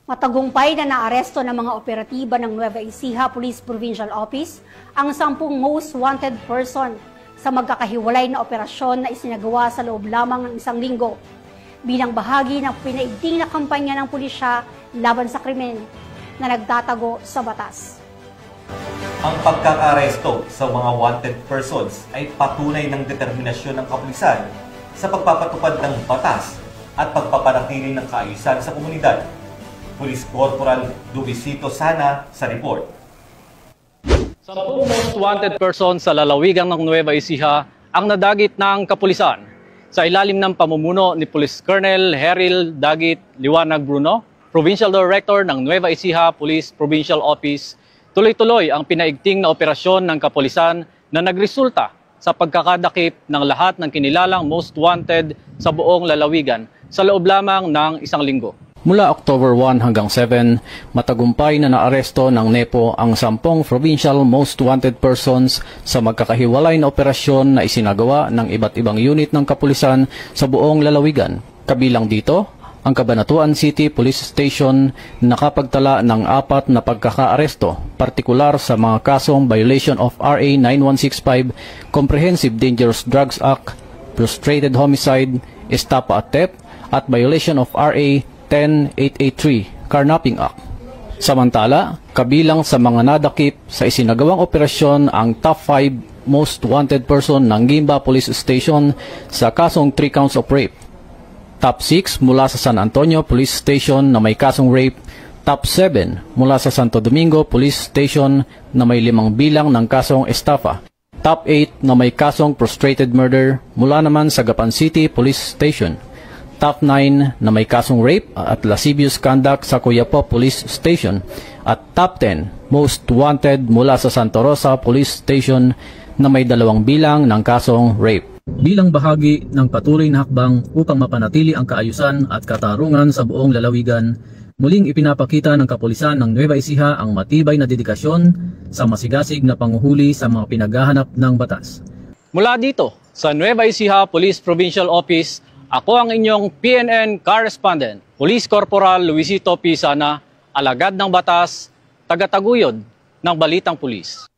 Matagumpay na naaresto ng mga operatiba ng Nueva Ecija Police Provincial Office ang 10 most wanted person sa magkakahiwalay na operasyon na isinagawa sa loob lamang ng isang linggo bilang bahagi ng pinaigting na kampanya ng pulisya laban sa krimen na nagtatago sa batas. Ang pagkakaresto sa mga wanted persons ay patunay ng determinasyon ng kapulisan sa pagpapatupad ng batas at pagpapanatili ng kaayusan sa komunidad. Police Corporal Luisito Sana sa report. 10 most wanted persons sa lalawigan ng Nueva Ecija ang nadagit ng kapulisan sa ilalim ng pamumuno ni Police Colonel Heril Dagit Liwanag Bruno, Provincial Director ng Nueva Ecija Police Provincial Office. Tuloy-tuloy ang pinaigting na operasyon ng kapulisan na nagresulta sa pagkakadakip ng lahat ng kinilalang most wanted sa buong lalawigan sa loob lamang ng isang linggo. Mula October 1 hanggang 7, matagumpay na naaresto ng NEPO ang 10 provincial most wanted persons sa magkakahiwalay na operasyon na isinagawa ng iba't ibang unit ng kapulisan sa buong lalawigan. Kabilang dito, ang Cabanatuan City Police Station nakapagtala ng 4 na pagkakaaresto, partikular sa mga kasong violation of RA 9165, Comprehensive Dangerous Drugs Act, Frustrated Homicide, Estafa at Theft, at violation of RA 10883, Carnapping Act. Samantala, kabilang sa mga nadakip sa isinagawang operasyon ang top 5 most wanted person ng Guimba Police Station sa kasong 3 counts of rape. Top 6 mula sa San Antonio Police Station na may kasong rape. Top 7 mula sa Santo Domingo Police Station na may 5 bilang ng kasong estafa. Top 8 na may kasong frustrated murder mula naman sa Gapan City Police Station. Top 9 na may kasong rape at lascivious conduct sa Coyapo Police Station. At Top 10 most wanted mula sa Santa Rosa Police Station na may 2 bilang ng kasong rape. Bilang bahagi ng patuloy na hakbang upang mapanatili ang kaayusan at katarungan sa buong lalawigan, muling ipinapakita ng kapulisan ng Nueva Ecija ang matibay na dedikasyon sa masigasig na panguhuli sa mga pinaghahanap ng batas. Mula dito sa Nueva Ecija Police Provincial Office, ako ang inyong PNN correspondent, Police Corporal Luisito P. Sana, alagad ng batas, tagataguyod ng Balitang Pulis.